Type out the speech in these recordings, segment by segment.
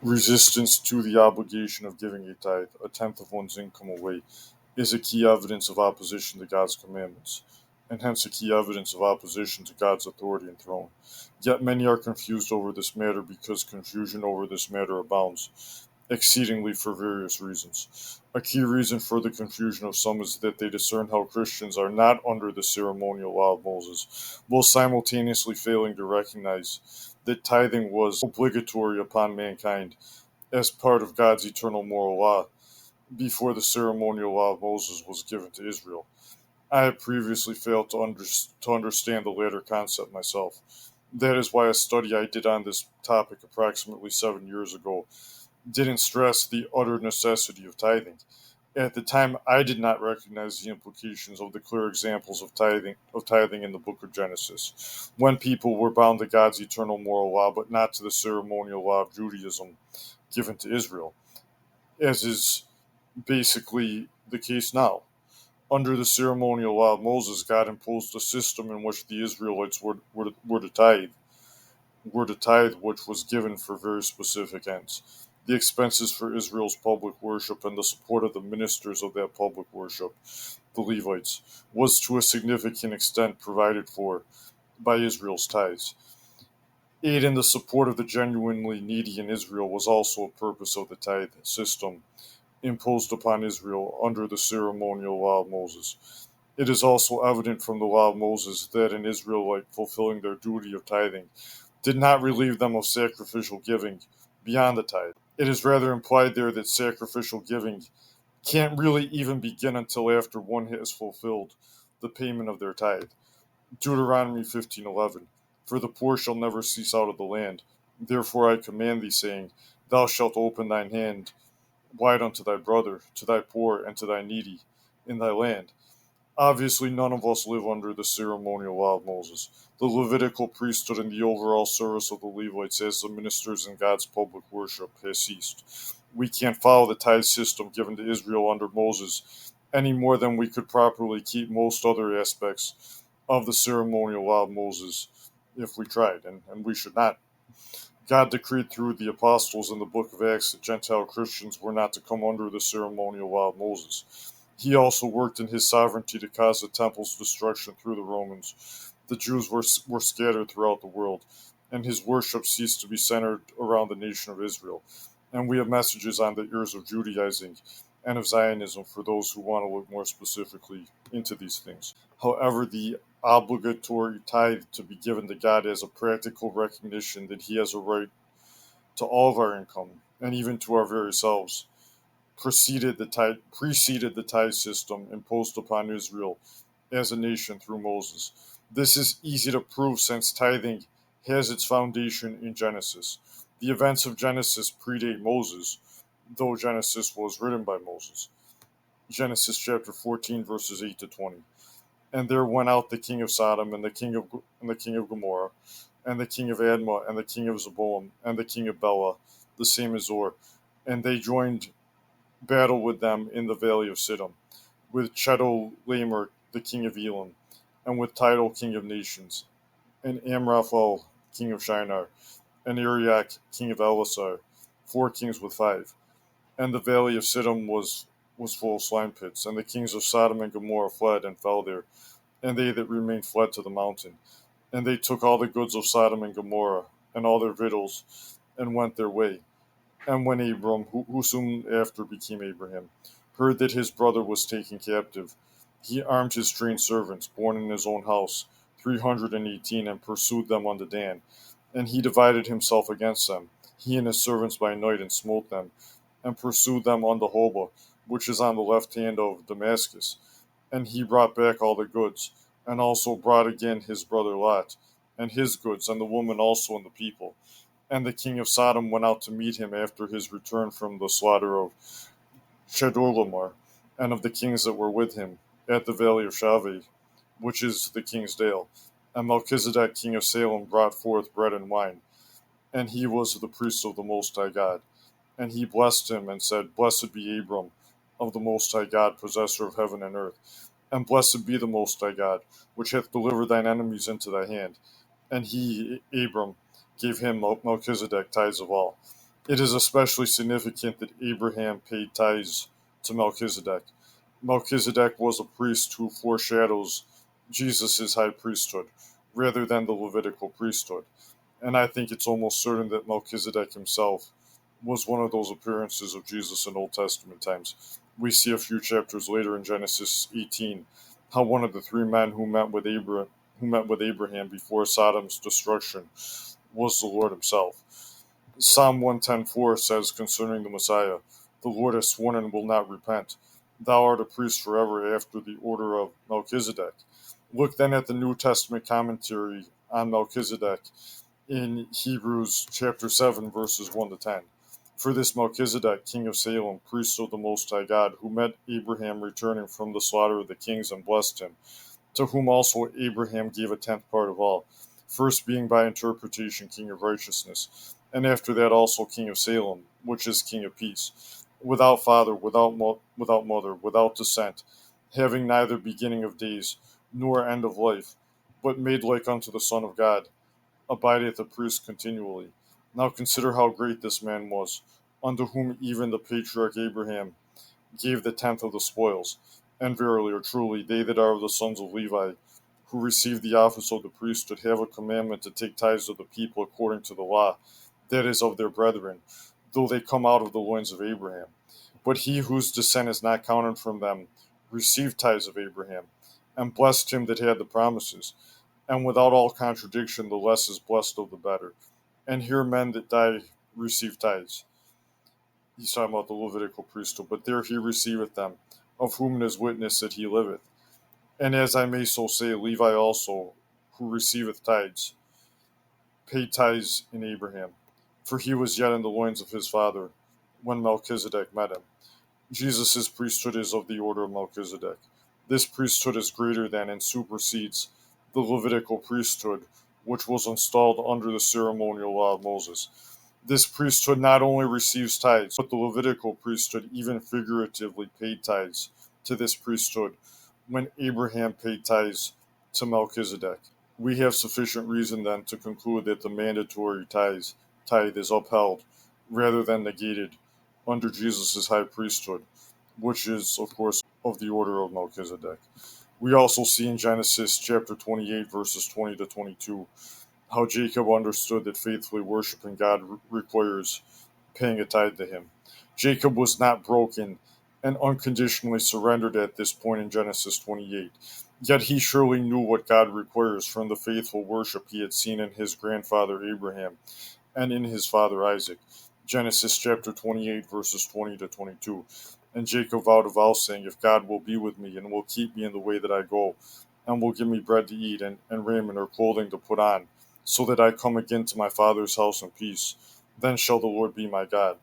Resistance to the obligation of giving a tithe, a tenth of one's income away, is a key evidence of opposition to God's commandments, and hence a key evidence of opposition to God's authority and throne. Yet many are confused over this matter because confusion over this matter abounds exceedingly for various reasons. A key reason for the confusion of some is that they discern how Christians are not under the ceremonial law of Moses, while simultaneously failing to recognize that tithing was obligatory upon mankind as part of God's eternal moral law before the ceremonial law of Moses was given to Israel. I have previously failed to understand the latter concept myself. That is why a study I did on this topic approximately 7 years ago didn't stress the utter necessity of tithing. At the time, I did not recognize the implications of the clear examples of tithing in the book of Genesis, when people were bound to God's eternal moral law, but not to the ceremonial law of Judaism given to Israel, as is basically the case now. Under the ceremonial law of Moses, God imposed a system in which the Israelites were to tithe, which was given for very specific ends. The expenses for Israel's public worship and the support of the ministers of that public worship, the Levites, was to a significant extent provided for by Israel's tithes. Aid in the support of the genuinely needy in Israel was also a purpose of the tithe system imposed upon Israel under the ceremonial law of Moses. It is also evident from the law of Moses that an Israelite fulfilling their duty of tithing did not relieve them of sacrificial giving beyond the tithe. It is rather implied there that sacrificial giving can't really even begin until after one has fulfilled the payment of their tithe. Deuteronomy 15:11. For the poor shall never cease out of the land. Therefore I command thee, saying, Thou shalt open thine hand wide unto thy brother, to thy poor, and to thy needy in thy land. Obviously, none of us live under the ceremonial law of Moses. The Levitical priesthood and the overall service of the Levites as the ministers in God's public worship has ceased. We can't follow the tithe system given to Israel under Moses any more than we could properly keep most other aspects of the ceremonial law of Moses if we tried, and we should not. God decreed through the apostles in the book of Acts that Gentile Christians were not to come under the ceremonial law of Moses. He also worked in his sovereignty to cause the temple's destruction through the Romans. The Jews were scattered throughout the world, and his worship ceased to be centered around the nation of Israel. And we have messages on the ears of Judaizing and of Zionism for those who want to look more specifically into these things. However, the obligatory tithe to be given to God as a practical recognition that He has a right to all of our income and even to our very selves preceded the tithe system imposed upon Israel as a nation through Moses. This is easy to prove since tithing has its foundation in Genesis. The events of Genesis predate Moses, though Genesis was written by Moses. Genesis chapter 14 verses 8 to 20. And there went out the king of Sodom, and the king of Gomorrah, and the king of Admah, and the king of Zeboim, and the king of Bela, the same as Zor, and they joined battle with them in the valley of Siddim, with Chedorlaomer the king of Elam, and with Tidal king of nations, and Amraphel king of Shinar, and Arioch king of Elasar, 4 kings with 5. And the valley of Siddim was full of slime pits, and the kings of Sodom and Gomorrah fled and fell there, and they that remained fled to the mountain. And they took all the goods of Sodom and Gomorrah, and all their victuals, and went their way. And when Abram, who soon after became Abraham, heard that his brother was taken captive, he armed his trained servants, born in his own house, 318, and pursued them unto Dan. And he divided himself against them, he and his servants by night, and smote them, and pursued them unto Hobah, which is on the left hand of Damascus. And he brought back all the goods, and also brought again his brother Lot, and his goods, and the woman also and the people. And the king of Sodom went out to meet him after his return from the slaughter of Chedorlaomer, and of the kings that were with him, at the valley of Shaveh, which is the king's dale. And Melchizedek king of Salem brought forth bread and wine, and he was the priest of the Most High God. And he blessed him, and said, Blessed be Abram of the Most High God, possessor of heaven and earth. And blessed be the Most High God, which hath delivered thine enemies into thy hand. And he, Abram, gave him Melchizedek tithes of all. It is especially significant that Abraham paid tithes to Melchizedek. Melchizedek was a priest who foreshadows Jesus' high priesthood rather than the Levitical priesthood. And I think it's almost certain that Melchizedek himself was one of those appearances of Jesus in Old Testament times. We see a few chapters later in Genesis 18 how one of the three men who met with Abraham before Sodom's destruction was the Lord himself. Psalm 110:4 says concerning the Messiah, "The Lord has sworn and will not repent. Thou art a priest forever after the order of Melchizedek." Look then at the New Testament commentary on Melchizedek in Hebrews chapter 7, verses 1 to 10. For this Melchizedek, king of Salem, priest of the Most High God, who met Abraham returning from the slaughter of the kings and blessed him, to whom also Abraham gave a tenth part of all, first being by interpretation king of righteousness, and after that also king of Salem, which is king of peace, without father, without mother, without descent, having neither beginning of days nor end of life, but made like unto the Son of God, abideth a priest continually. Now consider how great this man was, unto whom even the patriarch Abraham gave the tenth of the spoils. And verily or truly, they that are of the sons of Levi, who receive the office of the priesthood, have a commandment to take tithes of the people according to the law, that is of their brethren, though they come out of the loins of Abraham. But he whose descent is not counted from them received tithes of Abraham, and blessed him that had the promises. And without all contradiction, the less is blessed of the better. And here men that die receive tithes. He's talking about the Levitical priesthood, but there he receiveth them, of whom it is witness that he liveth. And as I may so say, Levi also, who receiveth tithes, paid tithes in Abraham, for he was yet in the loins of his father when Melchizedek met him. Jesus' priesthood is of the order of Melchizedek. This priesthood is greater than and supersedes the Levitical priesthood, which was installed under the ceremonial law of Moses. This priesthood not only receives tithes, but the Levitical priesthood even figuratively paid tithes to this priesthood when Abraham paid tithes to Melchizedek. We have sufficient reason then to conclude that the mandatory tithe is upheld rather than negated under Jesus' high priesthood, which is, of course, of the order of Melchizedek. We also see in Genesis chapter 28, verses 20 to 22, how Jacob understood that faithfully worshiping God requires paying a tithe to him. Jacob was not broken and unconditionally surrendered at this point in Genesis 28. Yet he surely knew what God requires from the faithful worship he had seen in his grandfather Abraham and in his father Isaac. Genesis chapter 28, verses 20 to 22. And Jacob vowed a vow, saying, "If God will be with me, and will keep me in the way that I go, and will give me bread to eat, and raiment or clothing to put on, so that I come again to my father's house in peace, then shall the Lord be my God.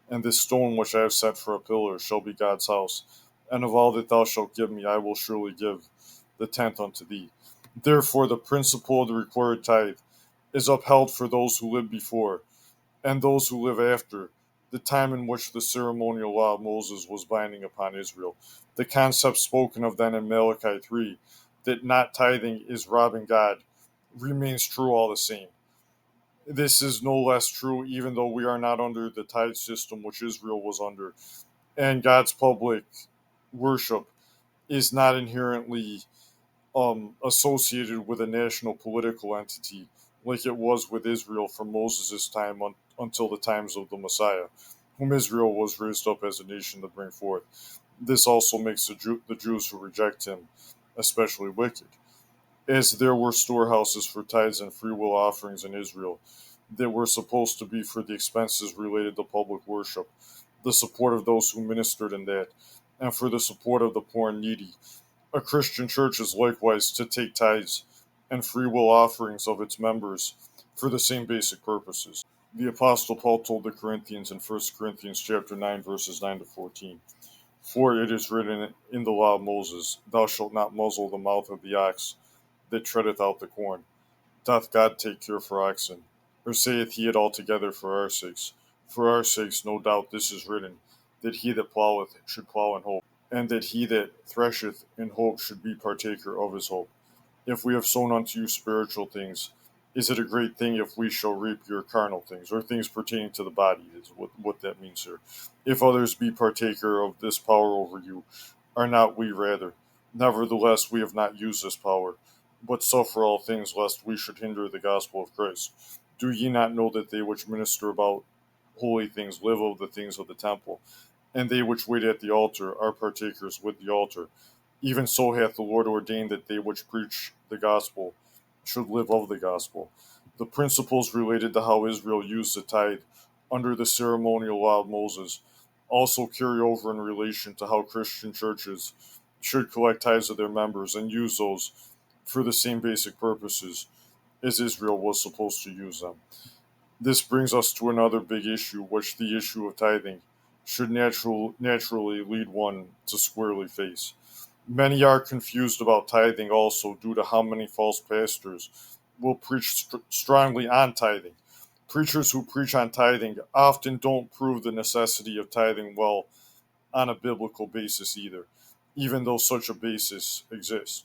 And this stone which I have set for a pillar shall be God's house. And of all that thou shalt give me, I will surely give the tenth unto thee." Therefore, the principle of the required tithe is upheld for those who lived before and those who live after the time in which the ceremonial law of Moses was binding upon Israel. The concept spoken of then in Malachi 3, that not tithing is robbing God, remains true all the same. This is no less true even though we are not under the tithe system which Israel was under, and God's public worship is not inherently associated with a national political entity like it was with Israel from Moses' time until the times of the Messiah, whom Israel was raised up as a nation to bring forth. This also makes the Jews who reject him especially wicked, as there were storehouses for tithes and freewill offerings in Israel that were supposed to be for the expenses related to public worship, the support of those who ministered in that, and for the support of the poor and needy. A Christian church is likewise to take tithes and freewill offerings of its members for the same basic purposes. The Apostle Paul told the Corinthians in 1 Corinthians chapter 9, verses 9 to 14, "For it is written in the law of Moses, Thou shalt not muzzle the mouth of the ox that treadeth out the corn. Doth God take care for oxen? Or saith he it altogether for our sakes? For our sakes, no doubt this is written, that he that ploweth should plow in hope, and that he that thresheth in hope should be partaker of his hope. If we have sown unto you spiritual things, Is it a great thing if we shall reap your carnal things, or things pertaining to the body, is what that means here. If others be partaker of this power over you, are not we rather? Nevertheless, we have not used this power, but suffer all things, lest we should hinder the gospel of Christ. Do ye not know that they which minister about holy things live of the things of the temple, and they which wait at the altar are partakers with the altar? Even so hath the Lord ordained that they which preach the gospel should live of the gospel. The principles related to how Israel used the tithe under the ceremonial law of Moses also carry over in relation to how Christian churches should collect tithes of their members and use those for the same basic purposes as Israel was supposed to use them. This brings us to another big issue, which the issue of tithing should naturally lead one to squarely face. Many are confused about tithing also due to how many false pastors will preach strongly on tithing. Preachers who preach on tithing often don't prove the necessity of tithing well on a biblical basis either, even though such a basis exists.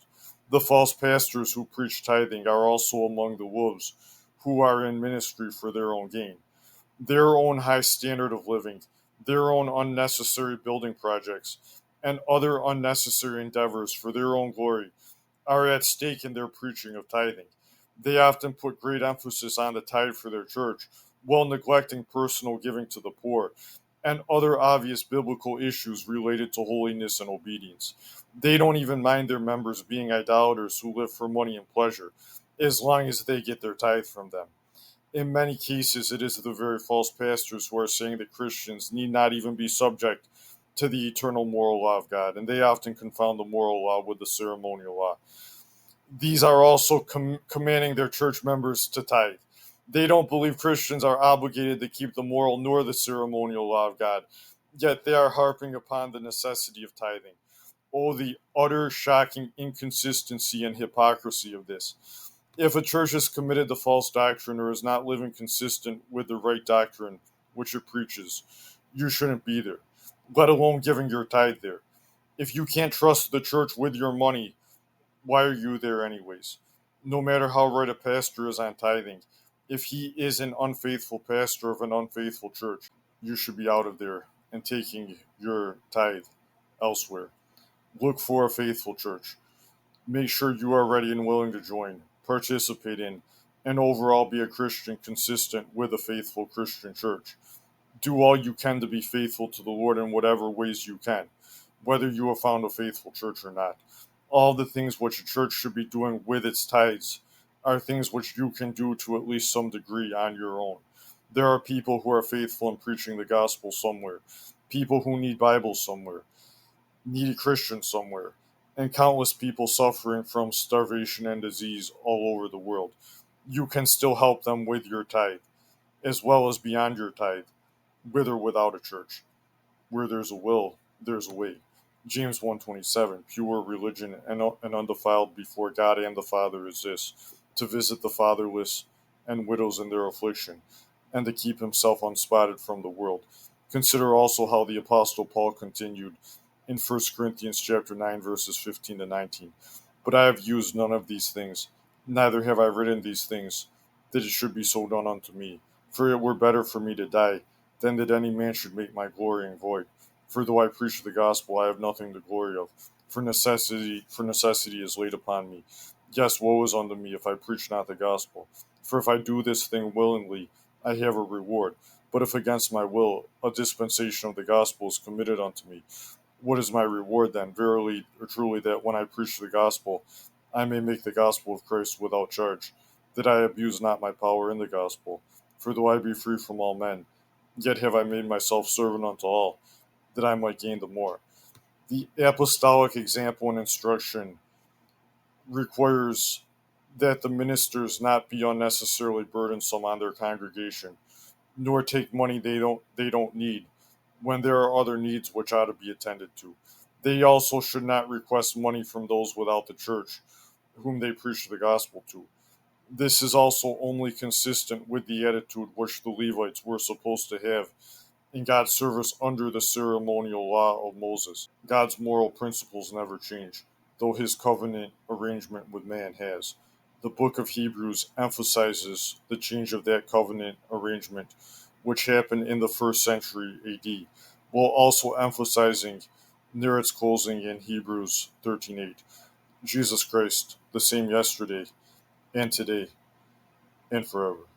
The false pastors who preach tithing are also among the wolves who are in ministry for their own gain, their own high standard of living, their own unnecessary building projects, and other unnecessary endeavors for their own glory are at stake in their preaching of tithing. They often put great emphasis on the tithe for their church, while neglecting personal giving to the poor and other obvious biblical issues related to holiness and obedience. They don't even mind their members being idolaters who live for money and pleasure, as long as they get their tithe from them. In many cases, it is the very false pastors who are saying that Christians need not even be subject to the eternal moral law of God, and they often confound the moral law with the ceremonial law. These are also commanding their church members to tithe. They don't believe Christians are obligated to keep the moral nor the ceremonial law of God, yet they are harping upon the necessity of tithing. Oh, the utter shocking inconsistency and hypocrisy of this. If a church is committed to false doctrine or is not living consistent with the right doctrine which it preaches, you shouldn't be there, let alone giving your tithe there. If you can't trust the church with your money, why are you there anyways? No matter how right a pastor is on tithing, if he is an unfaithful pastor of an unfaithful church, you should be out of there and taking your tithe elsewhere. Look for a faithful church. Make sure you are ready and willing to join, participate in, and overall be a Christian consistent with a faithful Christian church. Do all you can to be faithful to the Lord in whatever ways you can, whether you have found a faithful church or not. All the things which a church should be doing with its tithes are things which you can do to at least some degree on your own. There are people who are faithful in preaching the gospel somewhere, people who need Bibles somewhere, needy Christians somewhere, and countless people suffering from starvation and disease all over the world. You can still help them with your tithe, as well as beyond your tithe, with or without a church. Where there's a will, there's a way. James 1:27, pure religion and undefiled before God and the Father is this, to visit the fatherless and widows in their affliction, and to keep himself unspotted from the world. Consider also how the Apostle Paul continued in 1 Corinthians chapter 9, verses 15 to 19. But I have used none of these things, neither have I written these things, that it should be so done unto me. For it were better for me to die, than that any man should make my glorying void. For though I preach the gospel, I have nothing to glory of. For necessity is laid upon me. Yes, woe is unto me if I preach not the gospel. For if I do this thing willingly, I have a reward. But if against my will, a dispensation of the gospel is committed unto me. What is my reward then? Verily or truly, that when I preach the gospel, I may make the gospel of Christ without charge, that I abuse not my power in the gospel. For though I be free from all men, yet have I made myself servant unto all, that I might gain the more. The apostolic example and instruction requires that the ministers not be unnecessarily burdensome on their congregation, nor take money they don't need, when there are other needs which ought to be attended to. They also should not request money from those without the church, whom they preach the gospel to. This is also only consistent with the attitude which the Levites were supposed to have in God's service under the ceremonial law of Moses. God's moral principles never change, though his covenant arrangement with man has. The book of Hebrews emphasizes the change of that covenant arrangement, which happened in the first century AD, while also emphasizing near its closing in Hebrews 13:8. Jesus Christ, the same yesterday and today and forever.